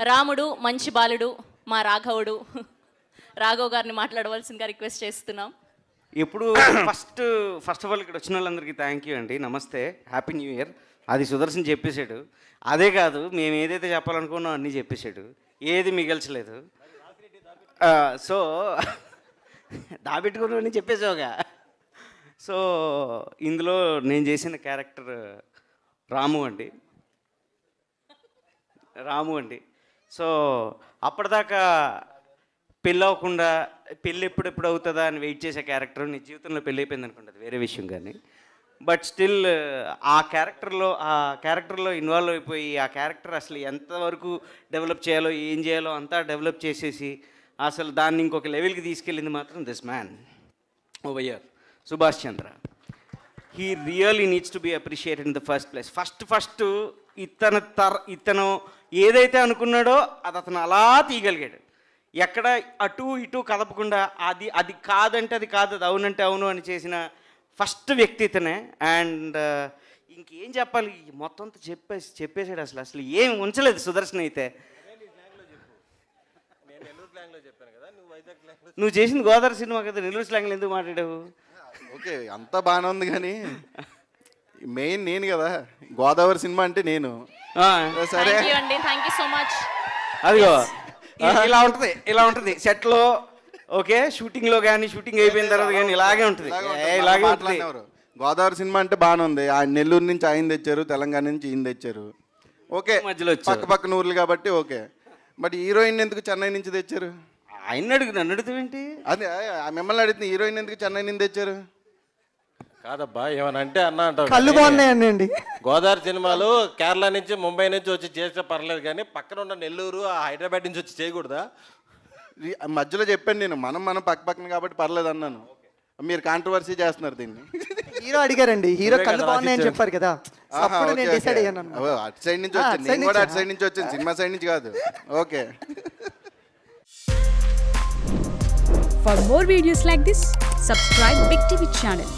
రాముడు మంచి బాలుడు మా రాఘవుడు రాఘవ్ గారిని మాట్లాడవలసిందిగా రిక్వెస్ట్ చేస్తున్నాం. ఇప్పుడు ఫస్ట్ ఆఫ్ ఆల్ ఇక్కడ వచ్చిన వాళ్ళందరికీ థ్యాంక్ యూ అండి, నమస్తే, హ్యాపీ న్యూ ఇయర్. అది సుదర్శన్ చెప్పేశాడు. అదే కాదు, మేము ఏదైతే చెప్పాలనుకున్నాం అన్నీ చెప్పేశాడు, ఏది మిగల్చలేదు. సో దాబెట్టుకుని చెప్పేసావుగా. సో ఇందులో నేను చేసిన క్యారెక్టర్ రాము అండి. సో అప్పటిదాకా పెళ్ళి అవ్వకుండా పెళ్ళి ఎప్పుడెప్పుడు అవుతుందా అని వెయిట్ చేసే క్యారెక్టర్ నీ జీవితంలో పెళ్ళి అయిపోయింది అనుకుంటుంది, వేరే విషయం. కానీ బట్ స్టిల్ ఆ క్యారెక్టర్లో ఇన్వాల్వ్ అయిపోయి ఆ క్యారెక్టర్ అసలు ఎంతవరకు డెవలప్ చేయాలో ఏం చేయాలో అంతా డెవలప్ చేసేసి అసలు దాన్ని ఇంకొక లెవెల్కి తీసుకెళ్ళింది మాత్రం this man over here, Subhash Chandra. He really needs to be appreciated in the first place. First ఇతను ఏదైతే అనుకున్నాడో అది అతను అలా తీయగలిగాడు. ఎక్కడ అటు ఇటు కదపకుండా అది కాదంటే అది కాదు, అది అవునంటే అవును అని చేసిన ఫస్ట్ వ్యక్తి ఇతనే. అండ్ ఇంకేం చెప్పాలి, మొత్తం అంతా చెప్పేసాడు. అసలు ఏం ఉంచలేదు సుదర్శన్ అయితే. నువ్వు చేసింది గోదావరి సినిమా కదా, నెల్లూరు స్లాంగ్లో ఎందుకు మాట్లాడావు? ఓకే, అంతా బాగానే ఉంది కానీ మెయిన్ నేను కదా, గోదావరి సినిమా అంటే నేను. సరే థ్యాంక్ యూ సో మచ్. అదిగో ఇలా ఉంటుంది సెట్లో. ఓకే, షూటింగ్లో కానీ షూటింగ్ అయిపోయిన తర్వాత కానీ ఇలాగే ఉంటుంది. గోదావరి సినిమా అంటే బాగానే ఉంది. ఆయన నెల్లూరు నుంచి ఆయన తెచ్చారు, తెలంగాణ నుంచి ఈయన తెచ్చారు. ఓకే, మధ్యలో పక్క ఊర్లు కాబట్టి ఓకే. బట్ హీరోయిన్ ఎందుకు చెన్నై నుంచి తెచ్చారు? ఆయన నన్ను అడుగుతావేంటి? అదే మిమ్మల్ని అడుగుతుంది, హీరోయిన్ ఎందుకు చెన్నై నుంచి తెచ్చారు? కాదబ్బా, ఏమనంటే అన్న అంటావు. కళ్ళు బాగున్నాయండి. గోదావరి సినిమాలు కేరళ నుంచి ముంబై నుంచి వచ్చి చేస్తే పర్లేదు, కానీ పక్కన ఉన్న నెల్లూరు హైదరాబాద్ నుంచి వచ్చి చేయకూడదా? మధ్యలో చెప్పాను నేను, మనం పక్కన కాబట్టి పర్లేదు అన్నాను. మీరు కాంట్రవర్సీ చేస్తున్నారు దీన్ని. హీరో అడిగారండి, హీరో కళ్ళు బాగున్నాయని చెప్పారు కదా, అప్పుడు నేను డిసైడ్ అయ్యాను. అటు సైడ్ నుంచి వచ్చింది, నేను కూడా అటు సైడ్ నుంచి వచ్చాను, సినిమా సైడ్ నుంచి కాదు. Okay. For more videos like this, subscribe Big TV channel.